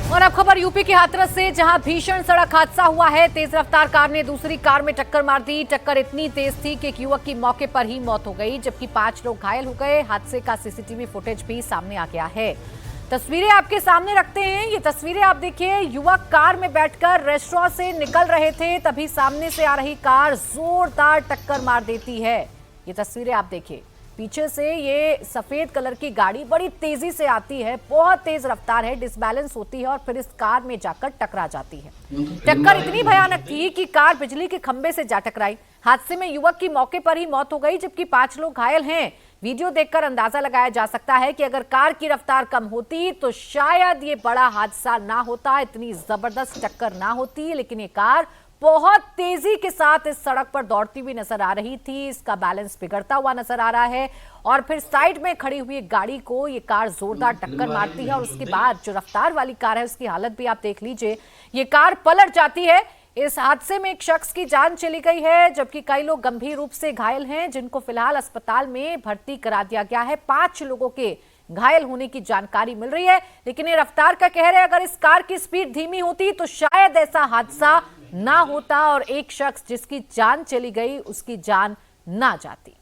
और अब खबर यूपी के हाथरस से, जहां भीषण सड़क हादसा हुआ है। तेज रफ्तार कार ने दूसरी कार में टक्कर मार दी। टक्कर इतनी तेज थी कि एक युवक की मौके पर ही मौत हो गई, जबकि 5 लोग घायल हो गए। हादसे का सीसीटीवी फुटेज भी सामने आ गया है। तस्वीरें आपके सामने रखते हैं। ये तस्वीरें आप देखिए, युवक कार में बैठकर रेस्टोरेंट से निकल रहे थे, तभी सामने से आ रही कार जोरदार टक्कर मार देती है। ये तस्वीरें आप देखिए, पीछे से ये सफेद कलर की गाड़ी बड़ी तेजी से आती है, बहुत तेज रफ्तार है, डिसबैलेंस होती है और फिर इस कार में जाकर टकरा जाती है। टक्कर इतनी भयानक थी कि कार बिजली के खंभे से जा टकराई। हादसे में युवक की मौके पर ही मौत हो गई, जबकि 5 लोग घायल हैं। वीडियो देखकर अंदाजा लगाया जा सकता है कि अगर कार की रफ्तार कम होती तो शायद ये बड़ा हादसा ना होता, इतनी जबरदस्त टक्कर ना होती। लेकिन ये कार बहुत तेजी के साथ इस सड़क पर दौड़ती हुई नजर आ रही थी। इसका बैलेंस बिगड़ता हुआ नजर आ रहा है और फिर साइड में खड़ी हुई गाड़ी को ये कार जोरदार टक्कर मारती है और उसके बाद जो रफ्तार वाली कार है उसकी हालत भी आप देख लीजिए। ये कार पलट जाती है। इस हादसे में एक शख्स की जान चली गई है, जबकि कई लोग गंभीर रूप से घायल हैं, जिनको फिलहाल अस्पताल में भर्ती करा दिया गया है। 5 लोगों के घायल होने की जानकारी मिल रही है। लेकिन ये रफ्तार का कहर है, अगर इस कार की स्पीड धीमी होती तो शायद ऐसा हादसा ना होता और एक शख्स जिसकी जान चली गई उसकी जान ना जाती।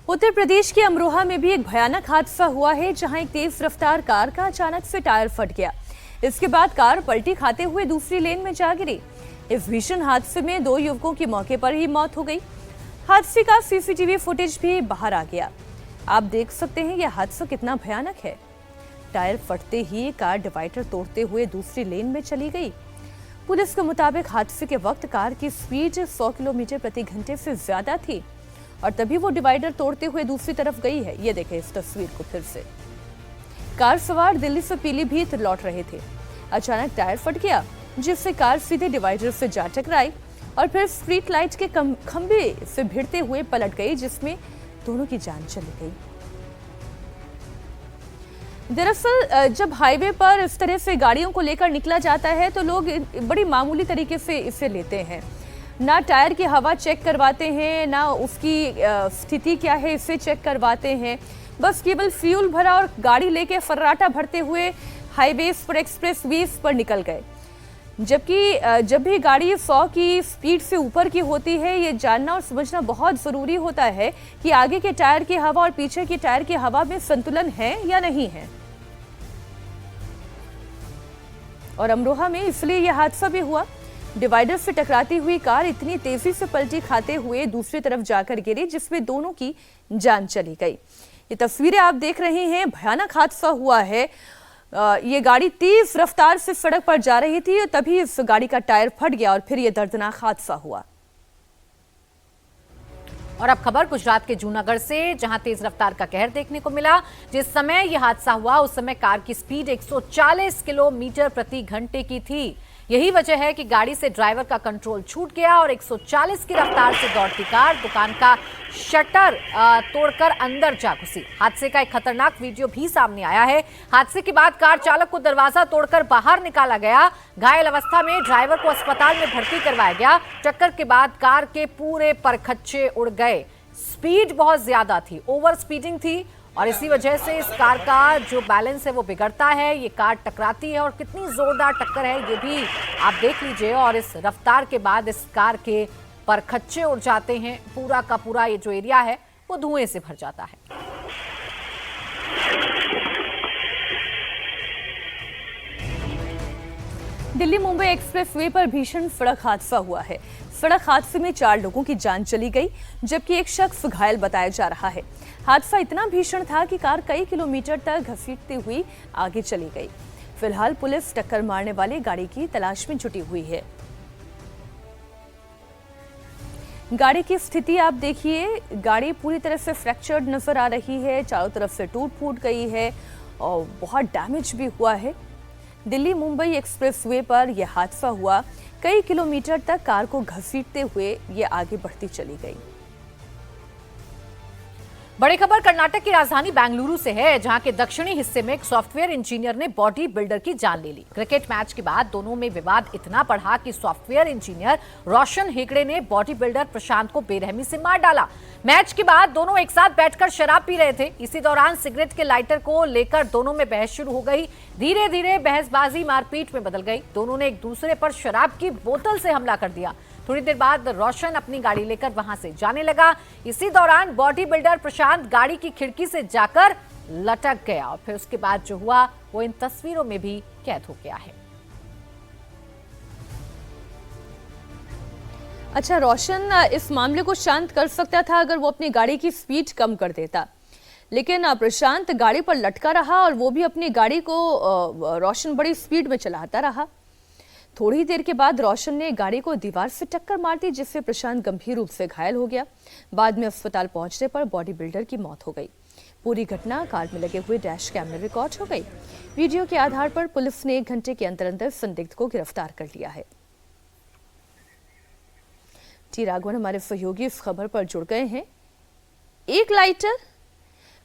उत्तर प्रदेश के अमरोहा में भी एक भयानक हादसा हुआ है, जहां एक तेज रफ्तार कार का अचानक से टायर फट गया। इसके बाद कार पलटी खाते हुए दूसरी लेन में जा गिरी। इस भीषण हादसे में 2 युवकों की मौके पर ही मौत हो गई। हादसे का सीसीटीवी फुटेज भी बाहर आ गया। आप देख सकते हैं यह हादसा कितना भयानक है। टायर फटते ही कार डिवाइडर तोड़ते हुए दूसरी लेन में चली गई। पुलिस के मुताबिक हादसे के वक्त कार की स्पीड 100 किलोमीटर प्रति घंटे से ज्यादा थी और तभी वो डिवाइडर तोड़ते हुए दूसरी तरफ गई है। ये देखें इस तस्वीर को फिर से। कार सवार दिल्ली से पीलीभीत लौट रहे थे। अचानक टायर फट गया, जिससे कार सीधे डिवाइडर से जा टकराई और फिर स्ट्रीट लाइट के खंभे से भिड़ते हुए पलट गई, जिसमें दोनों की जान चली गई। दरअसल जब हाईवे पर इस तरह से गाड़ियों को लेकर निकला जाता है तो लोग बड़ी मामूली तरीके से इसे लेते हैं। ना टायर की हवा चेक करवाते हैं, ना उसकी स्थिति क्या है इसे चेक करवाते हैं। बस केवल फ्यूल भरा और गाड़ी लेके फर्राटा भरते हुए हाईवेज पर, एक्सप्रेस वेज पर निकल गए। जबकि जब भी गाड़ी 100 की स्पीड से ऊपर की होती है, ये जानना और समझना बहुत ज़रूरी होता है कि आगे के टायर की हवा और पीछे के टायर की हवा में संतुलन है या नहीं है। और अमरोहा में इसलिए यह हादसा भी हुआ। डिवाइडर से टकराती हुई कार इतनी तेजी से पलटी खाते हुए दूसरी तरफ जाकर गिरी, जिसमें दोनों की जान चली गई। ये तस्वीरें आप देख रहे हैं, भयानक हादसा हुआ है। ये गाड़ी तेज रफ्तार से सड़क पर जा रही थी, तभी इस गाड़ी का टायर फट गया और फिर यह दर्दनाक हादसा हुआ। और अब खबर गुजरात के जूनागढ़ से, जहां तेज रफ्तार का कहर देखने को मिला। जिस समय यह हादसा हुआ उस समय कार की स्पीड 140 किलोमीटर प्रति घंटे की थी। यही वजह है कि गाड़ी से ड्राइवर का कंट्रोल छूट गया और 140 की रफ्तार से दौड़ती कार दुकान का शटर तोड़कर अंदर जा घुसी। हादसे का एक खतरनाक वीडियो भी सामने आया है। हादसे के बाद कार चालक को दरवाजा तोड़कर बाहर निकाला गया। घायल अवस्था में ड्राइवर को अस्पताल में भर्ती करवाया गया। टक्कर के बाद कार के पूरे परखच्चे उड़ गए। स्पीड बहुत ज्यादा थी, ओवर स्पीडिंग थी और इसी वजह से इस कार का जो बैलेंस है वो बिगड़ता है। ये कार टकराती है और कितनी जोरदार टक्कर है ये भी आप देख लीजिए। और इस रफ्तार के बाद इस कार के परखच्चे उड़ जाते हैं। पूरा का पूरा ये जो एरिया है वो धुएं से भर जाता है। दिल्ली मुंबई एक्सप्रेसवे पर भीषण सड़क हादसा हुआ है। सड़क हादसे में 4 लोगों की जान चली गई, जबकि एक शख्स घायल बताया जा रहा है। हादसा इतना भीषण था कि कार कई किलोमीटर तक घसीटती हुई आगे चली गई। फिलहाल पुलिस टक्कर मारने वाली गाड़ी की तलाश में जुटी हुई है। गाड़ी की स्थिति आप देखिए, गाड़ी पूरी तरह से फ्रैक्चर्ड नजर आ रही है, चारों तरफ से टूट फूट गई है और बहुत डैमेज भी हुआ है। दिल्ली मुंबई एक्सप्रेसवे पर यह हादसा हुआ। कई किलोमीटर तक कार को घसीटते हुए ये आगे बढ़ती चली गई। बड़ी खबर कर्नाटक की राजधानी बेंगलुरु से है, जहां के दक्षिणी हिस्से में एक सॉफ्टवेयर इंजीनियर ने बॉडी बिल्डर की जान ले ली। क्रिकेट मैच के बाद दोनों में विवाद इतना बढ़ा कि सॉफ्टवेयर इंजीनियर रोशन हेगड़े ने बॉडी बिल्डर प्रशांत को बेरहमी से मार डाला। मैच के बाद दोनों एक साथ बैठकर शराब पी रहे थे। इसी दौरान सिगरेट के लाइटर को लेकर दोनों में बहस शुरू हो गई। धीरे धीरे बहसबाजी मारपीट में बदल गई। दोनों ने एक दूसरे पर शराब की बोतल से हमला कर दिया। थोड़ी देर बाद रोशन अपनी गाड़ी लेकर वहां से जाने लगा। इसी दौरान बॉडी बिल्डर प्रशांत गाड़ी की खिड़की से जाकर लटक गया और फिर उसके बाद जो हुआ वो इन तस्वीरों में भी कैद हो गया है। अच्छा, रोशन इस मामले को शांत कर सकता था अगर वो अपनी गाड़ी की स्पीड कम कर देता, लेकिन प्रशांत गाड़ी पर लटका रहा और वो भी अपनी गाड़ी को रोशन बड़ी स्पीड में चलाता रहा। थोड़ी देर के बाद रोशन ने गाड़ी को दीवार से टक्कर मार दी, जिससे प्रशांत गंभीर रूप से घायल हो गया। बाद में अस्पताल पहुंचने पर बॉडी बिल्डर की मौत हो गई। पूरी घटना कार में लगे हुए डैश कैम में रिकॉर्ड हो गई। वीडियो के आधार पर पुलिस ने 1 घंटे के अंदर संदिग्ध को गिरफ्तार कर लिया है। टी राघवन हमारे सहयोगी इस खबर पर जुड़ गए हैं। एक लाइटर,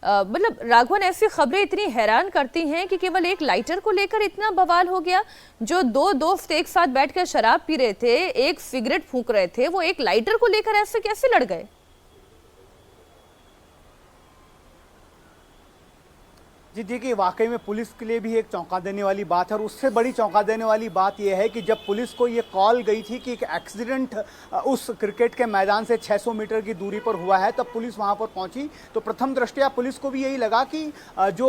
मतलब राघवन, ऐसी खबरें इतनी हैरान करती हैं कि केवल एक लाइटर को लेकर इतना बवाल हो गया। जो दो दोस्त एक साथ बैठकर शराब पी रहे थे, एक सिगरेट फूंक रहे थे, वो एक लाइटर को लेकर ऐसे कैसे लड़ गए? जी देखिए, वाकई में पुलिस के लिए भी एक चौंका देने वाली बात है और उससे बड़ी चौंका देने वाली बात यह है कि जब पुलिस को ये कॉल गई थी कि एक एक्सीडेंट उस क्रिकेट के मैदान से 600 मीटर की दूरी पर हुआ है, तब पुलिस वहां पर पहुंची तो प्रथम दृष्टया पुलिस को भी यही लगा कि जो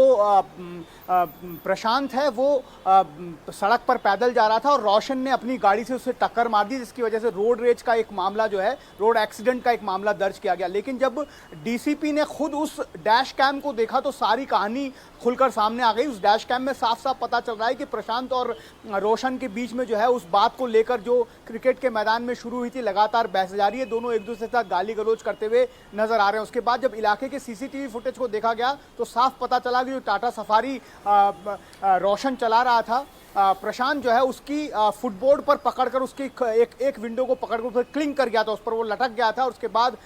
प्रशांत है वो सड़क पर पैदल जा रहा था और रोशन ने अपनी गाड़ी से उसे टक्कर मार दी, जिसकी वजह से रोड रेज का एक मामला जो है, रोड एक्सीडेंट का एक मामला दर्ज किया गया। लेकिन जब डीसीपी ने खुद उस डैश कैम को देखा तो सारी कहानी खुलकर सामने आ गई। उस डैश कैम में साफ साफ पता चल रहा है कि प्रशांत और रोशन के बीच में जो है उस बात को लेकर जो क्रिकेट के मैदान में शुरू हुई थी, लगातार बहस जारी है। दोनों एक दूसरे के साथ गाली गलौज करते हुए नजर आ रहे हैं। उसके बाद जब इलाके के सीसीटीवी फुटेज को देखा गया तो साफ पता चला कि जो टाटा सफारी रोशन चला रहा था, प्रशांत जो है उसकी फुटबोर्ड पर पकड़कर उसकी एक विंडो को पकड़कर उसे क्लिंग कर गया था, उस पर वो लटक गया था। उसके बाद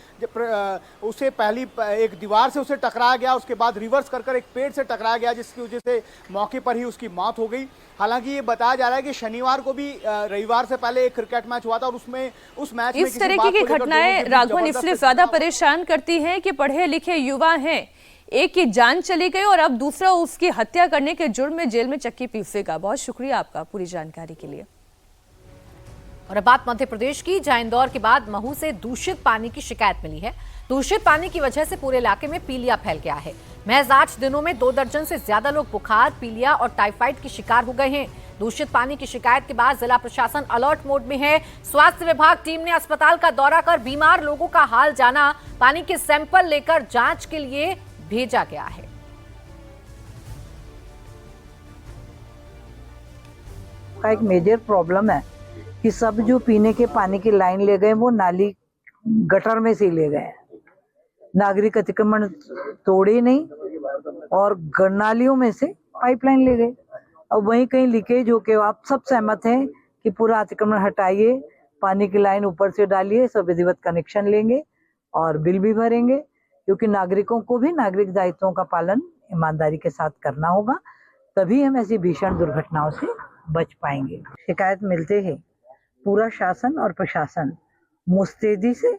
उसे पहली एक दीवार से उसे टकराया गया, उसके बाद रिवर्स कर एक पेड़ से टकराया गया, जिसकी वजह से मौके पर ही उसकी मौत हो गई। हालांकि ये बताया जा रहा है कि शनिवार को भी रविवार से पहले एक क्रिकेट मैच हुआ था और उस मैच में इस तरह की घटनाएं राघवन इसलिए ज्यादा परेशान करती हैं कि पढ़े लिखे युवा हैं, एक की जान चली गई और अब दूसरा उसकी हत्या करने के जुर्म में जेल में चक्की पीसेगा। बहुत शुक्रिया आपका पूरी जानकारी के लिए। और अब बात मध्य प्रदेश की, जहां इंदौर के बाद महू से दूषित पानी की शिकायत मिली है। दूषित पानी की वजह से पूरे इलाके में पीलिया फैल गया है। महज 8 दिनों में 2 दर्जन से ज्यादा लोग बुखार, पीलिया और टाइफाइड की शिकार हो गए हैं। दूषित पानी की शिकायत के बाद जिला प्रशासन अलर्ट मोड में है। स्वास्थ्य विभाग टीम ने अस्पताल का दौरा कर बीमार लोगों का हाल जाना। पानी के सैंपल लेकर जांच के लिए भेजा गया है। का एक मेजर प्रॉब्लम है कि सब जो पीने के पानी की लाइन ले गए वो नाली गटर में से ले गए। नागरिक अतिक्रमण तोड़े नहीं और नालियों में से पाइपलाइन ले गए। अब वहीं कहीं लीकेज हो के आप सब सहमत हैं कि पूरा अतिक्रमण हटाइए, पानी की लाइन ऊपर से डालिए, सब विधिवत कनेक्शन लेंगे और बिल भी भरेंगे, क्योंकि नागरिकों को भी नागरिक दायित्वों का पालन ईमानदारी के साथ करना होगा, तभी हम ऐसी भीषण दुर्घटनाओं से बच पाएंगे। शिकायत मिलते ही पूरा शासन और प्रशासन मुस्तैदी से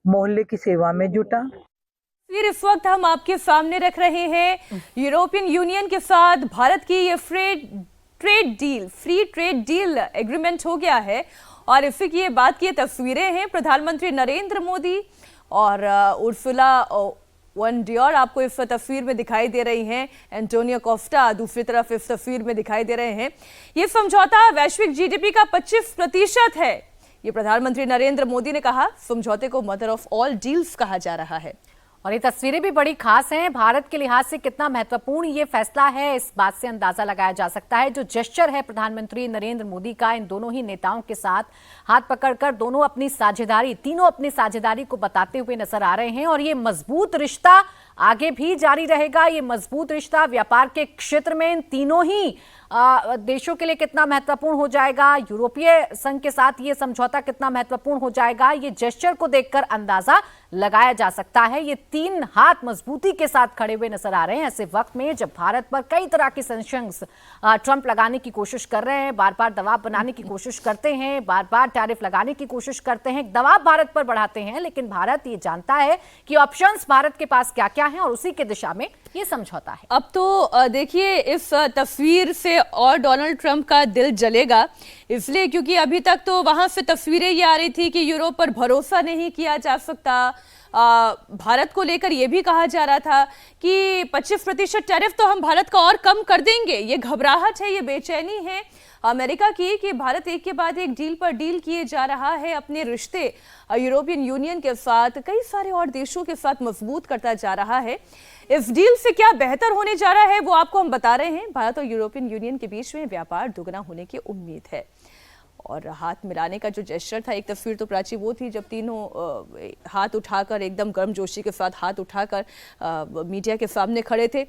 मोहल्ले की सेवा में जुटा। फिर इस वक्त हम आपके सामने रख रहे हैं यूरोपियन यूनियन के साथ भारत की ये फ्री ट्रेड डील एग्रीमेंट हो गया है और इसी की ये बात की तस्वीरें हैं। प्रधानमंत्री नरेंद्र मोदी और उर्सुला वन डियोर आपको इस तस्वीर में दिखाई दे रही हैं। एंटोनियो कोस्टा दूसरी तरफ इस तस्वीर में दिखाई दे रहे हैं। ये समझौता वैश्विक जीडीपी का 25% है। ये प्रधानमंत्री नरेंद्र मोदी ने कहा। समझौते को मदर ऑफ ऑल डील्स कहा जा रहा है और ये तस्वीरें भी बड़ी खास हैं। भारत के लिहाज से कितना महत्वपूर्ण ये फैसला है, इस बात से अंदाजा लगाया जा सकता है। जो जेस्चर है प्रधानमंत्री नरेंद्र मोदी का इन दोनों ही नेताओं के साथ हाथ पकड़कर तीनों अपनी साझेदारी को बताते हुए नजर आ रहे हैं और ये मजबूत रिश्ता आगे भी जारी रहेगा ये मजबूत रिश्ता व्यापार के क्षेत्र में? इन तीनों ही देशों के लिए कितना महत्वपूर्ण हो जाएगा? यूरोपीय संघ के साथ ये समझौता कितना महत्वपूर्ण हो जाएगा? ये जेस्चर को देखकर अंदाजा लगाया जा सकता है। ये तीन हाथ मजबूती के साथ खड़े हुए नजर आ रहे हैं ऐसे वक्त में जब भारत पर कई तरह के सैंक्शंस ट्रंप लगाने की कोशिश कर रहे हैं, बार बार दबाव बनाने की कोशिश करते हैं, बार बार टैरिफ लगाने की कोशिश करते हैं, दबाव भारत पर बढ़ाते हैं। लेकिन भारत ये जानता है कि ऑप्शंस भारत के पास क्या क्या हैं और उसी के दिशा में ये समझौता है। अब तो देखिए इस तस्वीर से और डोनाल्ड ट्रंप का दिल जलेगा, इसलिए क्योंकि अभी तक तो वहां से तस्वीरें ये आ रही थी कि यूरोप पर भरोसा नहीं किया जा सकता। भारत को लेकर यह भी कहा जा रहा था कि 25% टैरिफ तो हम भारत का और कम कर देंगे। ये घबराहट है, ये बेचैनी है अमेरिका की कि भारत एक के बाद एक डील पर डील किए जा रहा है, अपने रिश्ते यूरोपियन यूनियन के साथ कई सारे और देशों के साथ मजबूत करता जा रहा है। इस डील से क्या बेहतर होने जा रहा है वो आपको हम बता रहे हैं। भारत और यूरोपियन यूनियन के बीच में व्यापार दुगना होने की उम्मीद है। और हाथ मिलाने का जो जेस्चर था, एक तस्वीर तो प्राची वो थी जब तीनों हाथ उठाकर एकदम गर्मजोशी के साथ हाथ उठाकर मीडिया के सामने खड़े थे।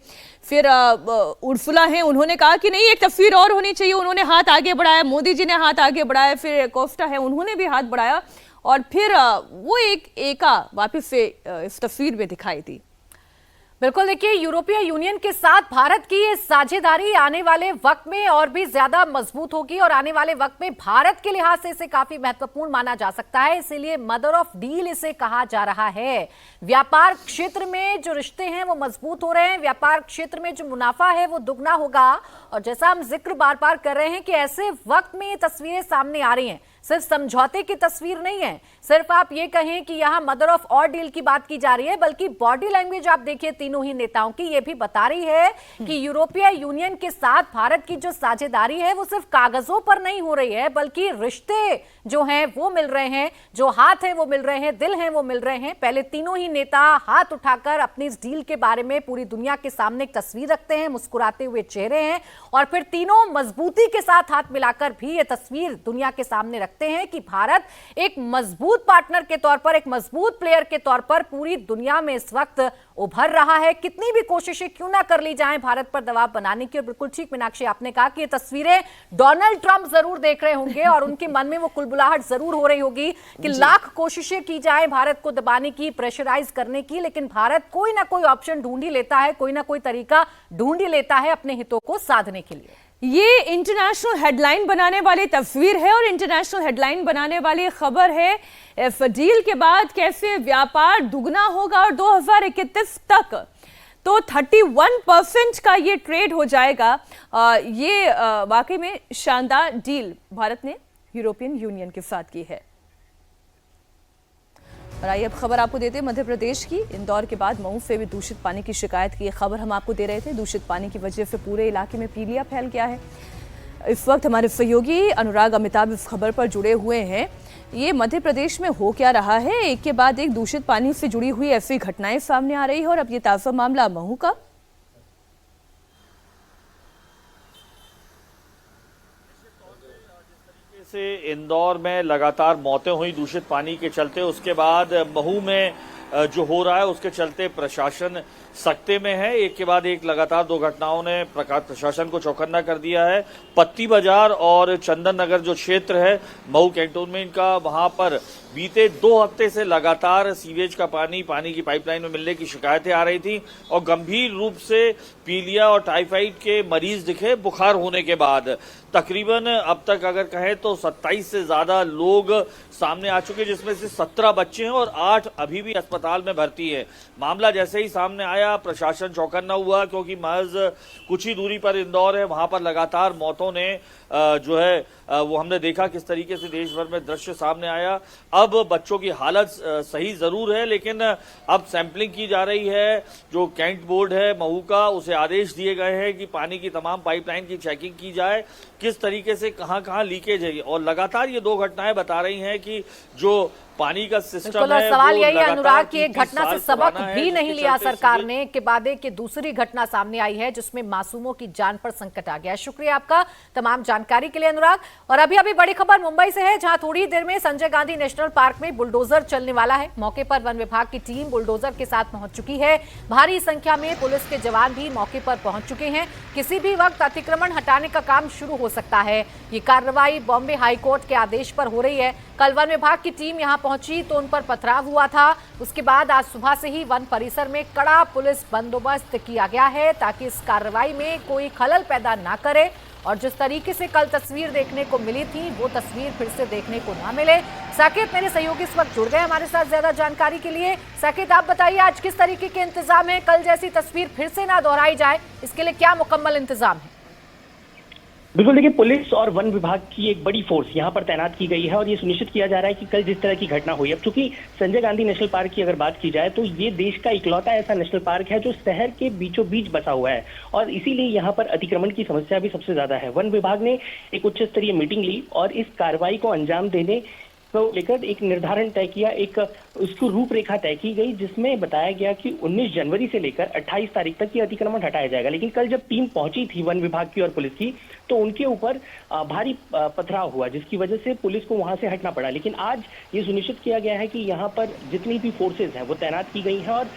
फिर उर्सुला हैं, उन्होंने कहा कि नहीं एक तस्वीर और होनी चाहिए, उन्होंने हाथ आगे बढ़ाया, मोदी जी ने हाथ आगे बढ़ाया, फिर कोस्टा है उन्होंने भी हाथ बढ़ाया और फिर वो एका वापस से इस तस्वीर में दिखाई दी। बिल्कुल, देखिए यूरोपीय यूनियन के साथ भारत की ये साझेदारी आने वाले वक्त में और भी ज्यादा मजबूत होगी और आने वाले वक्त में भारत के लिहाज से इसे काफी महत्वपूर्ण माना जा सकता है। इसीलिए मदर ऑफ डील इसे कहा जा रहा है। व्यापार क्षेत्र में जो रिश्ते हैं वो मजबूत हो रहे हैं, व्यापार क्षेत्र में जो मुनाफा है वो दुगना होगा। और जैसा हम जिक्र बार बार कर रहे हैं कि ऐसे वक्त में ये तस्वीरें सामने आ रही हैं, सिर्फ समझौते की तस्वीर नहीं है, सिर्फ आप ये कहें कि यहां मदर ऑफ ऑल डील की बात की जा रही है, बल्कि बॉडी लैंग्वेज आप देखिए तीनों ही नेताओं की ये भी बता रही है कि यूरोपीय यूनियन के साथ भारत की जो साझेदारी है वो सिर्फ कागजों पर नहीं हो रही है, बल्कि रिश्ते जो हैं वो मिल रहे हैं, जो हाथ हैं वो मिल रहे हैं, दिल हैं वो मिल रहे हैं। पहले तीनों ही नेता हाथ उठाकर अपनी इस डील के बारे में पूरी दुनिया के सामने एक तस्वीर रखते हैं, मुस्कुराते हुए चेहरे हैं, और फिर तीनों मजबूती के साथ हाथ मिलाकर भी ये तस्वीर दुनिया के सामने रखते हैं कि भारत एक मजबूत पार्टनर के तौर पर, एक मजबूत प्लेयर के तौर पर पूरी दुनिया में इस वक्त उभर रहा है। कितनी भी कोशिशें क्यों ना कर ली जाएं भारत पर दबाव बनाने की। और बिल्कुल ठीक मीनाक्षी, आपने कहा कि ये तस्वीरें डोनाल्ड ट्रंप जरूर देख रहे होंगे और उनके मन में वो कुलबुलाहट जरूर हो रही होगी कि लाख कोशिशें की जाए भारत को दबाने की, प्रेशराइज करने की, लेकिन भारत कोई ना कोई ऑप्शन ढूंढ ही लेता है, कोई ना कोई तरीका ढूंढ ही लेता है अपने हितों को साधने के लिए। ये इंटरनेशनल हेडलाइन बनाने वाली तस्वीर है और इंटरनेशनल हेडलाइन बनाने वाली खबर है। इस डील के बाद कैसे व्यापार दुगना होगा और 2031 तक तो 31% का ये ट्रेड हो जाएगा। ये वाकई में शानदार डील भारत ने यूरोपियन यूनियन के साथ की है। और आइए अब खबर आपको देते हैं मध्य प्रदेश की। इंदौर के बाद मऊ से भी दूषित पानी की शिकायत की खबर हम आपको दे रहे थे। दूषित पानी की वजह से पूरे इलाके में पीलिया फैल गया है। इस वक्त हमारे सहयोगी अनुराग अमिताभ इस खबर पर जुड़े हुए हैं। ये मध्य प्रदेश में हो क्या रहा है, एक के बाद एक दूषित पानी से जुड़ी हुई ऐसी घटनाएं सामने आ रही है और अब ये ताजा मामला मऊ का। से इंदौर में लगातार मौतें हुई दूषित पानी के चलते, उसके बाद महू में जो हो रहा है उसके चलते प्रशासन सख्ते में है। एक के बाद एक लगातार दो घटनाओं ने प्रशासन को चौकन्ना कर दिया है। पत्ती बाजार और चंदन नगर जो क्षेत्र है मऊ कैंटोनमेंट का, वहां पर बीते 2 हफ्ते से लगातार सीवेज का पानी की पाइपलाइन में मिलने की शिकायतें आ रही थी और गंभीर रूप से पीलिया और टाइफाइड के मरीज दिखे बुखार होने के बाद। तकरीबन अब तक अगर कहें तो 27 से ज्यादा लोग सामने आ चुके, जिसमें से 17 बच्चे हैं और 8 अभी भी अस्पताल में भर्ती है। मामला जैसे ही सामने आया प्रशासन चौकन्ना हुआ, क्योंकि महज कुछ ही दूरी पर इंदौर है, वहां पर लगातार मौतों ने जो है वो हमने देखा किस तरीके से देश भर में दृश्य सामने आया। अब बच्चों की हालत सही जरूर है, लेकिन अब सैंपलिंग की जा रही है। जो कैंट बोर्ड है महू का, उसे आदेश दिए गए हैं कि पानी की तमाम पाइपलाइन की चेकिंग की जाए, किस तरीके से कहां लीकेज है। और लगातार ये 2 घटनाएं बता रही हैं कि जो पानी का सिस्टम बिल्कुल, और है सवाल वो यही है लगातार अनुराग की एक 30 घटना से साल सबक पुराना है, भी नहीं जिसके लिया चलते सरकार सीधे- ने के बाद एक दूसरी घटना सामने आई है जिसमें मासूमों की जान पर संकट आ गया है। शुक्रिया आपका तमाम जानकारी के लिए अनुराग। और अभी अभी बड़ी खबर मुंबई से है, जहां थोड़ी देर में संजय गांधी नेशनल पार्क में बुलडोजर चलने वाला है। मौके पर वन विभाग की टीम बुलडोजर के साथ पहुंच चुकी है। भारी संख्या में पुलिस के जवान भी मौके पर पहुंच चुके हैं। किसी भी वक्त अतिक्रमण हटाने का काम शुरू हो सकता है। ये कार्रवाई बॉम्बे हाईकोर्ट के आदेश पर हो रही है। कल वन विभाग की टीम यहां पहुंची तो उन पर पथराव हुआ था। उसके बाद आज सुबह से ही वन परिसर में कड़ा पुलिस बंदोबस्त किया गया है ताकि इस कार्रवाई में कोई खलल पैदा ना करे और जिस तरीके से कल तस्वीर देखने को मिली थी वो तस्वीर फिर से देखने को ना मिले। साकेत मेरे सहयोगी इस वक्त जुड़ गए हमारे साथ ज्यादा जानकारी के लिए। साकेत, आप बताइए आज किस तरीके के इंतजाम है, कल जैसी तस्वीर फिर से ना दोहराई जाए इसके लिए क्या मुकम्मल इंतजाम है? बिल्कुल, देखिए पुलिस और वन विभाग की एक बड़ी फोर्स यहाँ पर तैनात की गई है और ये सुनिश्चित किया जा रहा है कि कल जिस तरह की घटना हुई, अब चूंकि संजय गांधी नेशनल पार्क की अगर बात की जाए तो ये देश का इकलौता ऐसा नेशनल पार्क है जो शहर के बीचों बीच बसा हुआ है और इसीलिए यहाँ पर अतिक्रमण की समस्या भी सबसे ज्यादा है। वन विभाग ने एक उच्च स्तरीय मीटिंग ली और इस कार्रवाई को अंजाम देने को लेकर एक निर्धारण तय किया, एक उसकी रूपरेखा तय की गई जिसमें बताया गया कि 19 जनवरी से लेकर 28 तारीख तक ये अतिक्रमण हटाया जाएगा। लेकिन कल जब टीम पहुंची थी वन विभाग की और पुलिस की तो उनके ऊपर भारी पथराव हुआ जिसकी वजह से पुलिस को वहां से हटना पड़ा। लेकिन आज ये सुनिश्चित किया गया है कि यहाँ पर जितनी भी फोर्सेज हैं वो तैनात की गई हैं और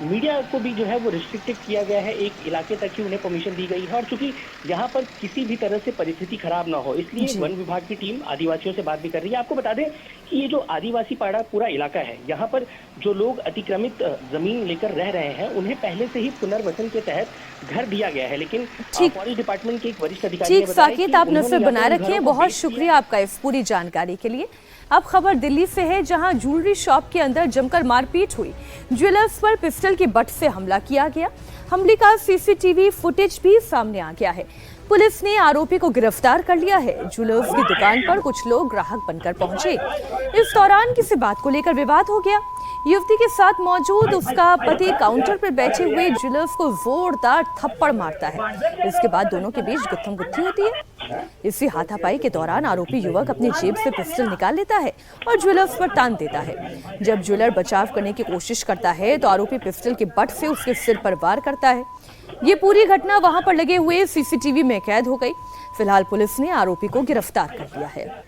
मीडिया को भी जो है वो रिस्ट्रिक्टेड किया गया है, एक इलाके तक ही उन्हें परमिशन दी गई है और चूंकि यहाँ पर किसी भी तरह से परिस्थिति खराब ना हो इसलिए वन विभाग की टीम आदिवासियों से बात भी कर रही है। आपको बता दें कि ये जो आदिवासी पाड़ा पूरा इलाका है, यहाँ पर जो लोग अतिक्रमित जमीन लेकर रह रहे हैं उन्हें पहले से ही पुनर्वसन के तहत घर दिया गया है। लेकिन फॉरेस्ट डिपार्टमेंट के एक वरिष्ठ अधिकारी ठीक साकेत, आप नजर बनाए रखिए। बहुत शुक्रिया आपका इस पूरी जानकारी के लिए। अब खबर दिल्ली से है, जहां ज्वेलरी शॉप के अंदर जमकर मारपीट हुई। ज्वेलर्स पर पिस्टल की बट से हमला किया गया। हमले का सीसीटीवी फुटेज भी सामने आ गया है। पुलिस ने आरोपी को गिरफ्तार कर लिया है। ज्वेलर्स की दुकान पर कुछ लोग ग्राहक बनकर पहुंचे। इस दौरान किसी बात को लेकर विवाद हो गया। युवती के साथ मौजूद उसका पति काउंटर पर बैठे हुए ज्वेलर्स को जोरदार थप्पड़ मारता है। इसके बाद दोनों के बीच गुत्थम गुत्थी होती है। इसी हाथापाई के दौरान आरोपी युवक अपनी जेब से पिस्टल निकाल लेता है और ज्वेलर्स पर तान देता है। जब ज्वेलर बचाव करने की कोशिश करता है तो आरोपी पिस्टल के बट से उसके सिर पर वार करता है। ये पूरी घटना वहां पर लगे हुए सीसीटीवी में कैद हो गई। फिलहाल पुलिस ने आरोपी को गिरफ्तार कर लिया है।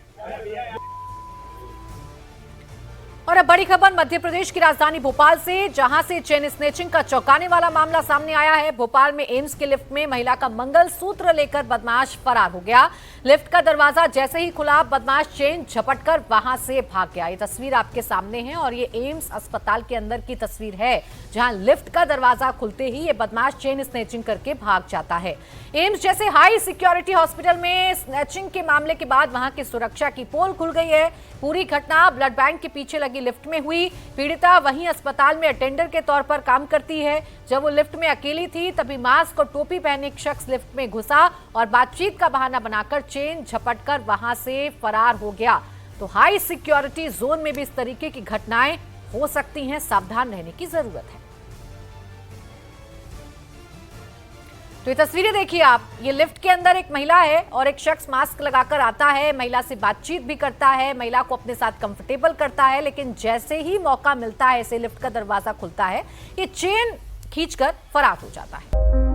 और अब बड़ी खबर मध्य प्रदेश की राजधानी भोपाल से, जहां से चेन स्नेचिंग का चौंकाने वाला मामला सामने आया है। भोपाल में एम्स के लिफ्ट में महिला का मंगलसूत्र लेकर बदमाश फरार हो गया। लिफ्ट का दरवाजा जैसे ही खुला बदमाश चेन झपटकर वहां से भाग गया। ये तस्वीर आपके सामने है और ये एम्स अस्पताल के अंदर की तस्वीर है, जहां लिफ्ट का दरवाजा खुलते ही ये बदमाश चेन स्नेचिंग करके भाग जाता है। एम्स जैसे हाई सिक्योरिटी हॉस्पिटल में स्नेचिंग के मामले के बाद वहां की सुरक्षा की पोल खुल गई है। पूरी घटना ब्लड बैंक के पीछे लगी लिफ्ट में हुई। पीड़िता वहीं अस्पताल में अटेंडर के तौर पर काम करती है। जब वो लिफ्ट में अकेली थी तभी मास्क और टोपी पहने एक शख्स लिफ्ट में घुसा और बातचीत का बहाना बनाकर चेन झपटकर वहां से फरार हो गया। तो हाई सिक्योरिटी जोन में भी इस तरीके की घटनाएं हो सकती हैं, सावधान रहने की जरूरत है। तो ये तस्वीरें देखिए आप, ये लिफ्ट के अंदर एक महिला है और एक शख्स मास्क लगाकर आता है, महिला से बातचीत भी करता है, महिला को अपने साथ कंफर्टेबल करता है। लेकिन जैसे ही मौका मिलता है, ऐसे लिफ्ट का दरवाजा खुलता है, ये चेन खींचकर फरार हो जाता है।